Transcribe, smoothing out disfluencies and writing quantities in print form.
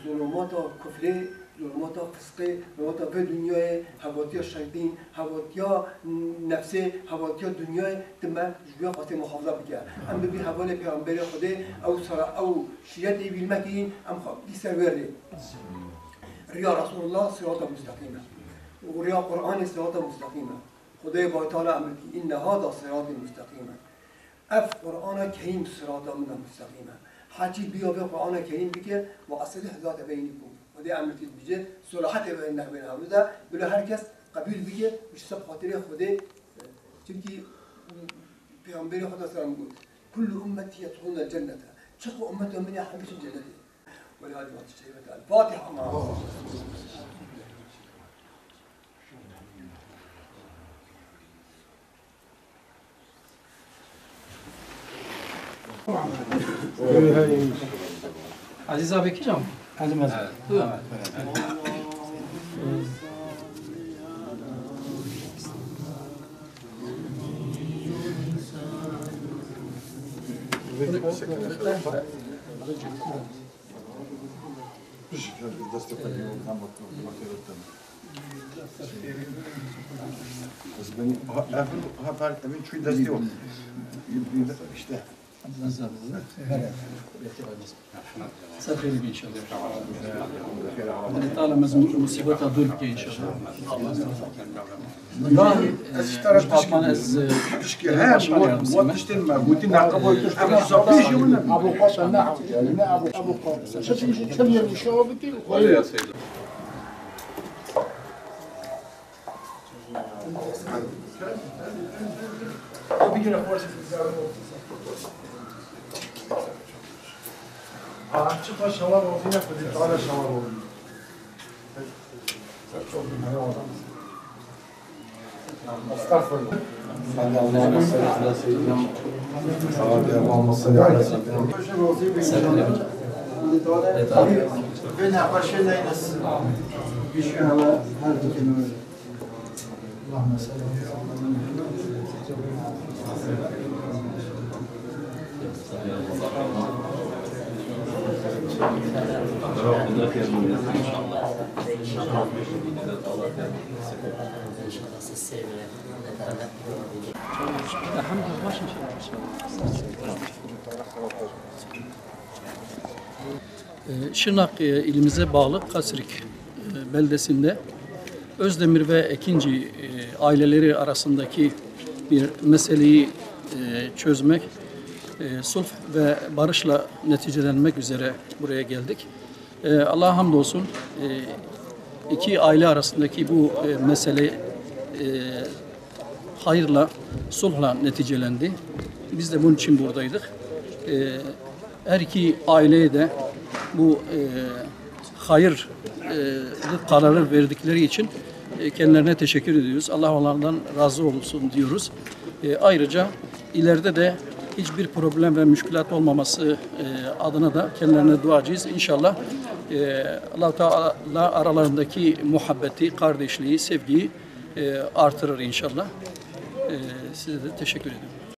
ظلمات کفری، ظلمات فسقی، ظلمات به دنیای حوادی شیطان، حوادی نفسی، حوادی دنیای تمام جویا خاطر محافظه بکر. ام بی حواله پیامبر خدا او شیعت ایول مکین ام خاطی سروری. ریا رسول الله صراط مستقیمه و ریا قرآن صراط مستقیمه. خدای با تعالی امر کی این هذا صراط مستقیمه. اف قرآن کریم صراط مستقیمه. حاجی بیا به قرآن کریم بگه و اصله ذات بینکم و دی امر کی بگه صلاحت بین همیشه بلا هر کس قبول بگه مش سب خاطر خدا چونکی پیامبر خدا سلام گفت كل امتی يدخلون الجنه چه امت من همیشه جنته ولی هذه الفاتحه مع عزیز abi کی جان؟ Hazım hazım. İşte. سفر بی انشالله. تعالی مزمون مصیبت دور بکی انشالله. از طرف حتما از تشكي ها وتشتم موتين عقبوا اما صابيش ولا Abu Qasim ne yaptı? Ne Abu Qasim? Şöyle şöyle bir şey oldu ki. يا سيدي بيجينا فرصه في الزاويه çıkma şavar olsun ya dedi tane şavar oldu. Estağfurullah. Allah'ın sallallahu aleyhi ve sellem. Allah'ın sallallahu aleyhi ve sellem. Ben başına inesin. Bir şey hava her dikene öyle. Allah'ın Şırnak ilimize bağlı Kasrik beldesinde Özdemir ve Ekinci aileleri arasındaki bir meseleyi çözmek, sulh ve barışla neticelenmek üzere buraya geldik. Allah'a hamdolsun iki aile arasındaki bu mesele hayırla, sulhla neticelendi. Biz de bunun için buradaydık. Her iki aileye de bu hayır kararı verdikleri için kendilerine teşekkür ediyoruz. Allah onlardan razı olsun diyoruz. Ayrıca ileride de hiçbir problem ve müşkülat olmaması adına da kendilerine duacıyız. İnşallah Allah-u Teala aralarındaki muhabbeti, kardeşliği, sevgiyi artırır inşallah. Size de teşekkür ediyorum.